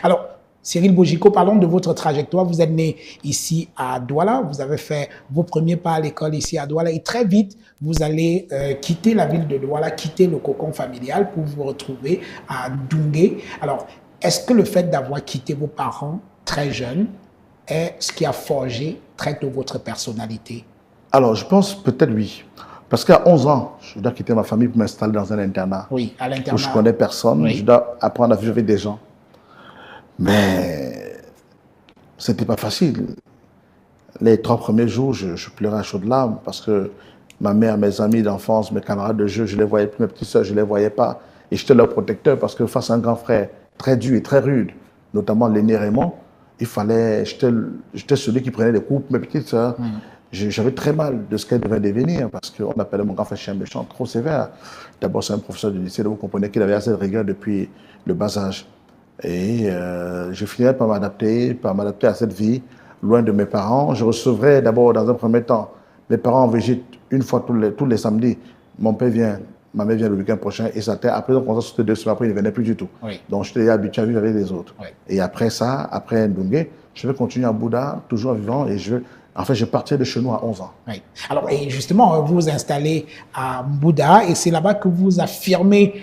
Alors, Cyril Bojiko, parlons de votre trajectoire. Vous êtes né ici à Douala, vous avez fait vos premiers pas à l'école ici à Douala et très vite, vous allez quitter la ville de Douala, quitter le cocon familial pour vous retrouver à Doungué. Alors, est-ce que le fait d'avoir quitté vos parents très jeunes est ce qui a forgé très tôt votre personnalité? Alors, je pense peut-être oui. Parce qu'à 11 ans, je dois quitter ma famille pour m'installer dans un internat. Oui, à l'internat. Où je connais personne, oui. Je dois apprendre à vivre avec des gens. Mais ce n'était pas facile. Les 3 premiers jours, je pleurais à chaudes larmes parce que ma mère, mes amis d'enfance, mes camarades de jeu, je les voyais plus, mes petites sœurs, je les voyais pas. Et j'étais leur protecteur parce que face à un grand frère très dur et très rude, notamment l'aîné Raymond, j'étais celui qui prenait des coups pour mes petites sœurs. J'avais très mal de ce qu'elle devait devenir parce qu'on appelait mon grand frère chien méchant, trop sévère. D'abord, c'est un professeur du lycée, donc vous comprenez qu'il avait assez de rigueur depuis le bas âge. Et je finirais par m'adapter à cette vie, loin de mes parents. Je recevrais d'abord, dans un premier temps, mes parents en visite une fois tous les samedis. Mon père vient, ma mère vient le week-end prochain et ça après, on c'était 2 semaines après, il ne venait plus du tout. Oui. Donc, j'étais habitué à vivre avec les autres. Oui. Et après ça, après Ndungue, je vais continuer à Bouddha, toujours vivant, et je partais de chez nous à 11 ans. Oui. Alors, et justement, vous vous installez à Bouddha et c'est là-bas que vous affirmez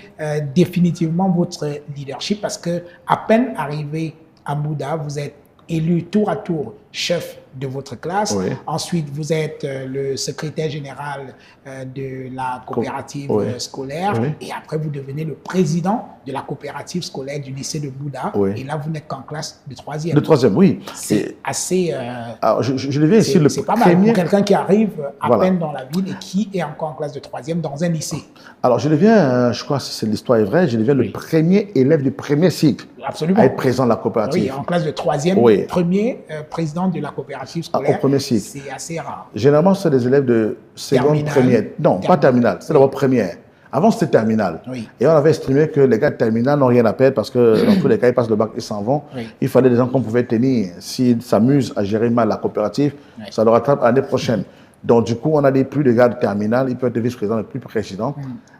définitivement votre leadership parce que à peine arrivé à Bouddha, vous êtes élu tour à tour chef de votre classe. Oui. Ensuite, vous êtes le secrétaire général de la coopérative Oui. scolaire. Oui. Et après, vous devenez le président de la coopérative scolaire du lycée de Bouddha. Oui. Et là, vous n'êtes qu'en classe de 3e. De 3e, oui. C'est assez... alors, je deviens ici le c'est pas mal premier... pour quelqu'un qui arrive à Voilà. peine dans la ville et qui est encore en classe de 3e dans un lycée. Alors, je deviens, je crois que l'histoire est vraie, je deviens le premier élève du premier cycle Absolument. à être présent de la coopérative. Oui, en classe de 3e, Oui. premier président de la coopérative scolaire. Au premier cycle. C'est assez rare. Généralement, c'est des élèves de seconde, Terminale. première. Non, pas terminale, c'est d'abord première. Avant, c'était terminale. Oui. Et on avait estimé que les gars de terminale n'ont rien à perdre parce que dans tous les cas, ils passent le bac et s'en vont. Oui. Il fallait des gens qu'on pouvait tenir. S'ils s'amusent à gérer mal la coopérative, Oui. ça leur rattrape l'année prochaine. Donc, du coup, on a des plus de gars de terminale. Ils peuvent être vice-présidents et plus présidents.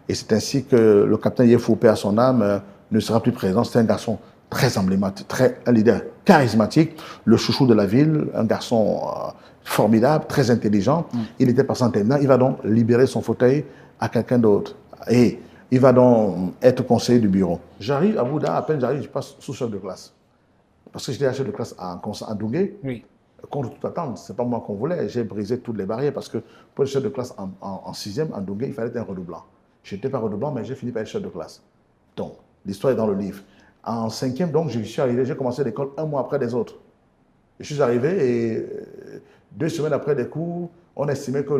Et c'est ainsi que le capitaine Yefou, paix à son âme, ne sera plus présent. C'est un garçon très emblématique, un leader charismatique, le chouchou de la ville, un garçon formidable, très intelligent. Il était passé en terminale. Il va donc libérer son fauteuil à quelqu'un d'autre. Et il va donc être conseiller du bureau. J'arrive à Bouddha, à peine j'arrive, je passe sous chef de classe. Parce que j'étais chef de classe à Doungué. Oui. Contre toute attente, ce n'est pas moi qu'on voulait. J'ai brisé toutes les barrières parce que pour être chef de classe en 6e, en Doungué, il fallait être un redoublant. Je n'étais pas redoublant, mais j'ai fini par être chef de classe. Donc, l'histoire est dans le livre. En 5e, donc, je suis arrivé, j'ai commencé l'école 1 mois après les autres. Je suis arrivé et 2 semaines après les cours, on estimait que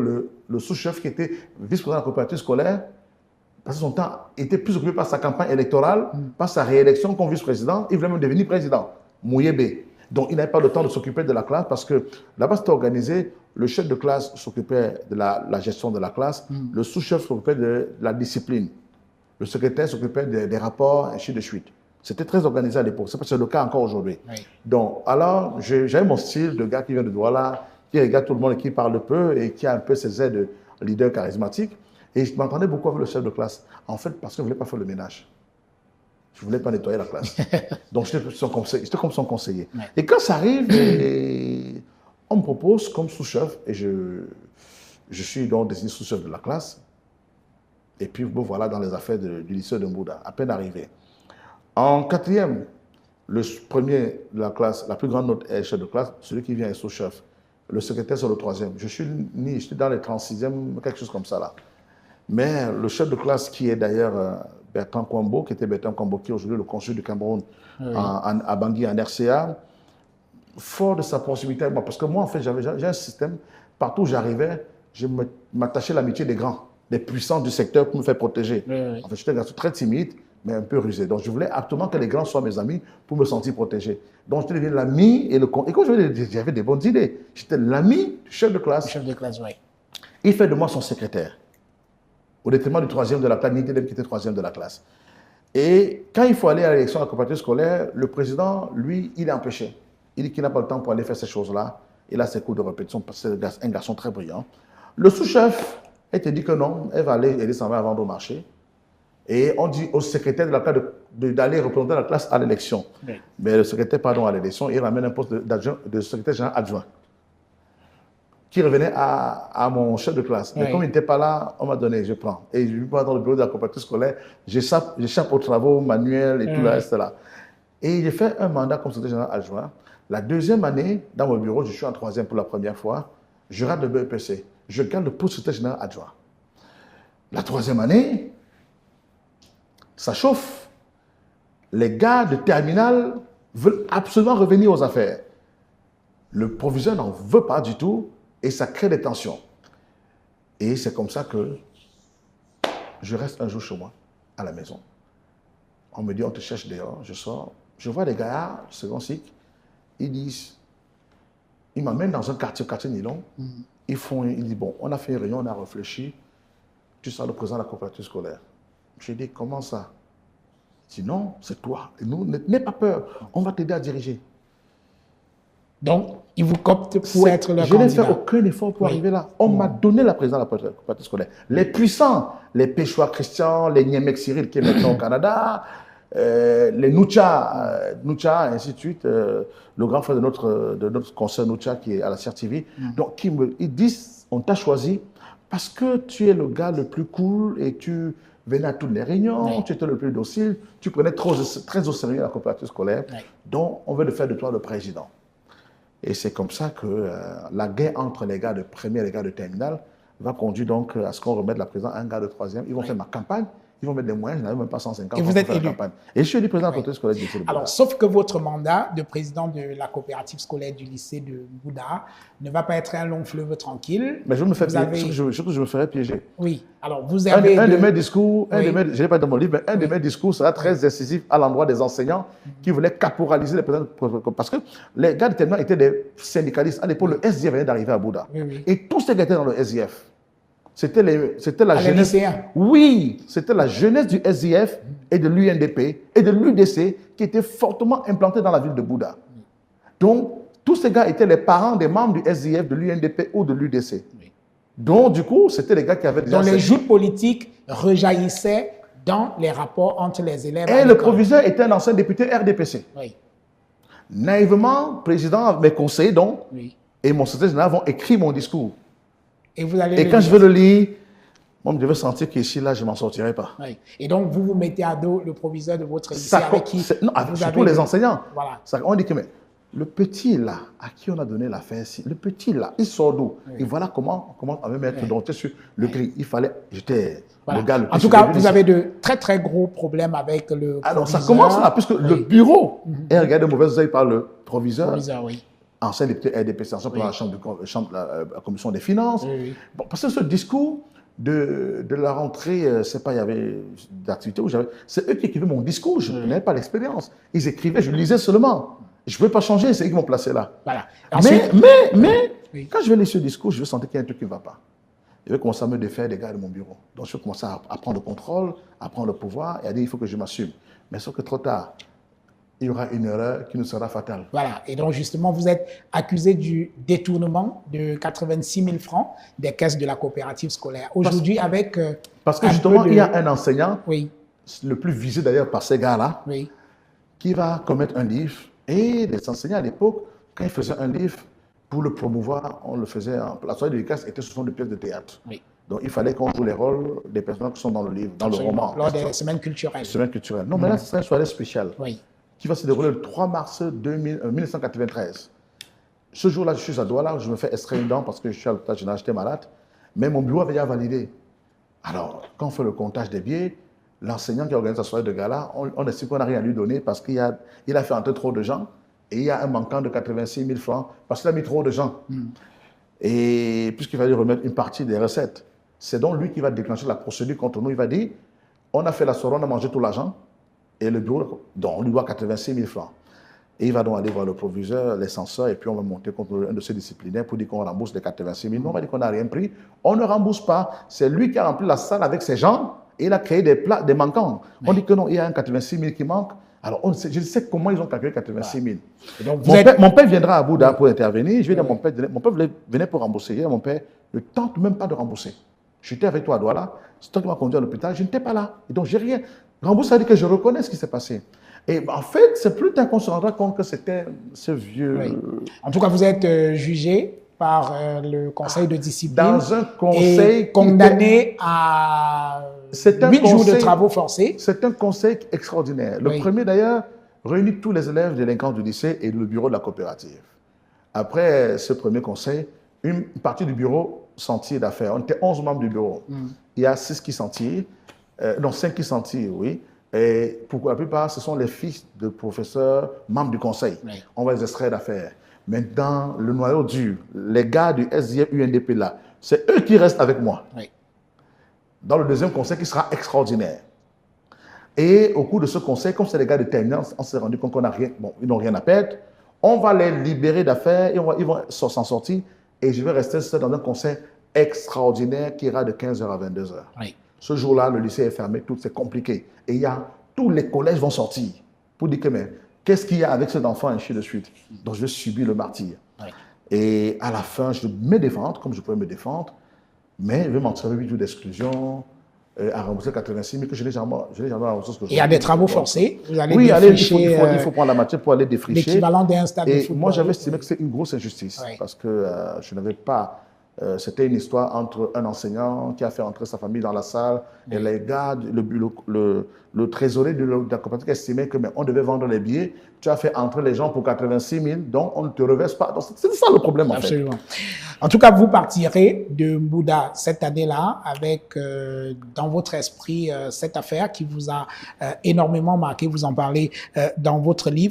le sous-chef qui était vice-président de la coopérative scolaire, parce que son temps était plus occupé par sa campagne électorale, par sa réélection comme vice-président, il voulait même devenir président, Mouyébé. Donc, il n'avait pas le temps de s'occuper de la classe parce que là-bas, c'était organisé. Le chef de classe s'occupait de la gestion de la classe. Le sous-chef s'occupait de la discipline. Le secrétaire s'occupait des rapports, ainsi de suite. C'était très organisé à l'époque. C'est le cas encore aujourd'hui. Oui. Donc, alors, j'avais mon style de gars qui vient de Douala, qui regarde tout le monde et qui parle peu et qui a un peu ses airs de leader charismatique. Et je m'entendais beaucoup avec le chef de classe. En fait, parce que je ne voulais pas faire le ménage. Je ne voulais pas nettoyer la classe. Donc, j'étais comme son conseiller. Ouais. Et quand ça arrive, on me propose comme sous-chef, et je suis donc désigné sous-chef de la classe. Et puis, me voilà dans les affaires du lycée de Mbouda, à peine arrivé. En 4e, le premier de la classe, la plus grande note est chef de classe, celui qui vient est sous-chef. Le secrétaire, c'est le 3e. Je suis dans les 36e, quelque chose comme ça là. Mais le chef de classe, qui est d'ailleurs Bertrand Kwambo, qui était Bertrand Kwambo, qui est aujourd'hui le consul du Cameroun à Bangui, en RCA, fort de sa proximité avec moi. Parce que moi, en fait, j'ai un système, partout où j'arrivais, je m'attachais à l'amitié des grands, des puissants du secteur pour me faire protéger. En fait, j'étais un garçon très timide, mais un peu rusé. Donc, je voulais absolument que les grands soient mes amis pour me sentir protégé. Donc, j'étais devenu l'ami et quand j'avais des bonnes idées. J'étais l'ami du chef de classe. Chef de classe, oui. Il fait de moi son secrétaire. Au détriment du 3e de la classe, ni d'élève qui était 3e de la classe. Et quand il faut aller à l'élection à la coopérative scolaire, le président, lui, il est empêché. Il dit qu'il n'a pas le temps pour aller faire ces choses-là. Il a ses cours de répétition parce que c'est un garçon très brillant. Le sous-chef, elle te dit que non, elle va aller, elle s'en va vendre au marché. Et on dit au secrétaire de la classe d'aller représenter la classe à l'élection. Oui. Mais le secrétaire, pardon, à l'élection, il ramène un poste de secrétaire général adjoint qui revenait à mon chef de classe. Oui. Mais comme il n'était pas là, on m'a donné, je prends. Et je vais dans le bureau de la coopérative scolaire, j'échappe aux travaux manuels et tout le reste là. Et j'ai fait un mandat comme secrétaire général adjoint. La deuxième année, dans mon bureau, je suis en troisième pour la première fois, je rate le BEPC. Je garde le poste de secrétaire général adjoint. La troisième année, ça chauffe. Les gars de terminale veulent absolument revenir aux affaires. Le proviseur n'en veut pas du tout et ça crée des tensions. Et c'est comme ça que je reste un jour chez moi, à la maison. On me dit, on te cherche dehors. Je sors. Je vois des gars, second cycle, ils disent, ils m'amènent dans un quartier Nylon. Ils disent, bon, on a fait une réunion, on a réfléchi. Tu seras le président de la coopérative scolaire. Je dis, comment ça? Il dit, non, c'est toi. Et nous, n'aie pas peur, on va t'aider à diriger. Donc, il vous copte pour être le candidat. Je n'ai fait aucun effort pour arriver là. On m'a donné la présidence de la coopérative scolaire. Les puissants, les Péchois Christian, les Niemek Cyril qui est maintenant au Canada, les Noucha, ainsi de suite, le grand frère de notre conseil Noucha qui est à la CRTV. Donc, ils disent, on t'a choisi parce que tu es le gars le plus cool et tu venais à toutes les réunions, tu étais le plus docile, tu prenais très au sérieux la coopérative scolaire, donc on veut faire de toi le président. Et c'est comme ça que la guerre entre les gars de première et les gars de terminale va conduire donc à ce qu'on remette la présidence à un gars de troisième. Ils vont faire ma campagne. Ils vont mettre des moyens, je n'avais même pas 150 et vous êtes élu. Et je suis élu président de la coopérative scolaire du lycée de Bouddha. Alors, sauf que votre mandat de président de la coopérative scolaire du lycée de Bouddha ne va pas être un long fleuve tranquille. Mais je me ferai piéger. Oui. Alors, vous avez... Un de mes discours, je ne l'ai pas dans mon livre, mais un de mes discours sera très décisif à l'endroit des enseignants qui voulaient caporaliser les présidents. Parce que les gars de terminale étaient des syndicalistes. À l'époque, le SDF venait d'arriver à Bouddha. Et tous ces gars étaient dans le SDF. C'était la jeunesse. Oui, c'était la jeunesse du SDF et de l'UNDP et de l'UDC qui étaient fortement implantés dans la ville de Bouddha. Donc, tous ces gars étaient les parents des membres du SDF, de l'UNDP ou de l'UDC. Donc, du coup, c'était les gars qui avaient déjà... Donc, les joutes politiques rejaillissaient dans les rapports entre les élèves. Et le proviseur était un ancien député RDPC. Oui. Naïvement, président, mes conseillers, donc, et mon secrétaire général vont écrire mon discours. Et quand je vais le lire, moi, je vais sentir qu'ici, là, je ne m'en sortirai pas. Oui. Et donc, vous mettez à dos le proviseur de votre lycée avec qui... Non, avec surtout les enseignants. Voilà. On dit que mais, le petit, là, à qui on a donné l'affaire, le petit, là, il sort d'où? Et voilà comment on va mettre dompté sur le gris. Il fallait... J'étais le gars le plus... En tout cas, vous avez de très, très gros problèmes avec le proviseur. Alors, ça commence là, puisque le bureau est regardé de mauvaise oeil par le proviseur. Proviseur, oui. Ancien député RDPC, ancien président de la commission des finances. Bon, parce que ce discours de la rentrée, c'est pas, il y avait d'activités où j'avais... C'est eux qui écrivaient mon discours, je n'avais pas l'expérience. Ils écrivaient, je lisais seulement. Je ne pouvais pas changer, c'est eux qui m'ont placé là. Voilà. Ensuite, mais quand je vais lire ce discours, je vais sentir qu'il y a un truc qui ne va pas. Je vais commencer à me défaire des gars de mon bureau. Donc je vais commencer à prendre le contrôle, à prendre le pouvoir et à dire il faut que je m'assume. Mais sauf que trop tard, il y aura une erreur qui nous sera fatale. Voilà. Et donc, justement, vous êtes accusé du détournement de 86 000 francs des caisses de la coopérative scolaire. Aujourd'hui, avec... parce que justement, il y a un enseignant, le plus visé d'ailleurs par ces gars-là, qui va commettre un livre. Et les enseignants à l'époque, quand ils faisaient un livre, pour le promouvoir, on le faisait... La soirée de dédicace était souvent des pièces de théâtre. Donc, il fallait qu'on joue les rôles des personnages qui sont dans le livre, dans le roman. Lors des semaines culturelles. Semaines culturelles. Non, mais là, c'est une soirée spéciale. Qui va se dérouler le 3 mars 1993. Ce jour-là, je suis à Douala, je me fais extraire une dent parce que je suis à l'hôpital général, j'étais malade. Mais mon bureau avait déjà validé. Alors, quand on fait le comptage des billets, l'enseignant qui organise la soirée de gala, on estime qu'on n'a rien à lui donner parce qu'il a fait entrer trop de gens et il y a un manquant de 86 000 francs parce qu'il a mis trop de gens. Et puisqu'il fallait remettre une partie des recettes, c'est donc lui qui va déclencher la procédure contre nous. Il va dire, on a fait la soirée, on a mangé tout l'argent. Et le bureau, donc on lui doit 86 000 francs. Et il va donc aller voir le proviseur, les censeurs, et puis on va monter contre un de ses disciplinaires pour dire qu'on rembourse les 86 000. Non, on va dire qu'on n'a rien pris. On ne rembourse pas. C'est lui qui a rempli la salle avec ses gens et il a créé des plats, des manquants. On dit que non, il y a un 86 000 qui manque. Alors, je sais comment ils ont calculé 86 000. Donc, mon père viendra à Bouddha pour intervenir. Je vais dire à mon père venez pour rembourser. Je vais dire à mon père, ne tente même pas de rembourser. J'étais avec toi à Douala, c'est toi qui m'as conduit à l'hôpital, je n'étais pas là. Et donc, j'ai rien. Rambo, ça dit que je reconnais ce qui s'est passé. Et en fait, c'est plus tard qu'on se rendra compte que c'était ce vieux... Oui. En tout cas, vous êtes jugé par le conseil de discipline dans un conseil et condamné à 8 jours de travaux forcés. C'est un conseil extraordinaire. Le premier, d'ailleurs, réunit tous les élèves délinquants du lycée et le bureau de la coopérative. Après ce premier conseil, une partie du bureau s'en tire d'affaires. On était 11 membres du bureau. Il y a 6 qui s'en tirent, non, 5 qui s'en tirent, oui. Et pour la plupart, ce sont les fils de professeurs, membres du conseil. Oui. On va les extraire d'affaires. Maintenant, le noyau dur, les gars du SDF UNDP là, c'est eux qui restent avec moi. Oui. Dans le deuxième conseil qui sera extraordinaire. Et au cours de ce conseil, comme c'est les gars de terminale, on s'est rendu compte qu'on n'a rien, bon, ils n'ont rien à perdre. On va les libérer d'affaires et ils vont s'en sortir. Et je vais rester seul dans un conseil extraordinaire qui ira de 15h à 22h. Oui. Ce jour-là, le lycée est fermé, tout c'est compliqué. Et tous les collèges vont sortir pour dire que, mais qu'est-ce qu'il y a avec cet enfant, ainsi de suite. Donc, je vais subir le martyr. Oui. Et à la fin, je vais me défendre, comme je pouvais me défendre, mais je vais m'en tirer 8 jours d'exclusion, à rembourser 86 000, que je n'ai jamais remboursé. Et il y a des travaux forcés. Vous allez défricher, il faut prendre la matière pour aller défricher. L'équivalent d'un stade de football. Moi, j'avais estimé que c'est une grosse injustice, parce que je n'avais pas... c'était une histoire entre un enseignant qui a fait entrer sa famille dans la salle et les gars, le trésorier de la coopérative estimait que mais on devait vendre les billets. Tu as fait entrer les gens pour 86 000, donc on ne te reverse pas. C'est ça le problème, Absolument. En tout cas, vous partirez de Mbouda cette année-là avec dans votre esprit cette affaire qui vous a énormément marqué. Vous en parlez dans votre livre.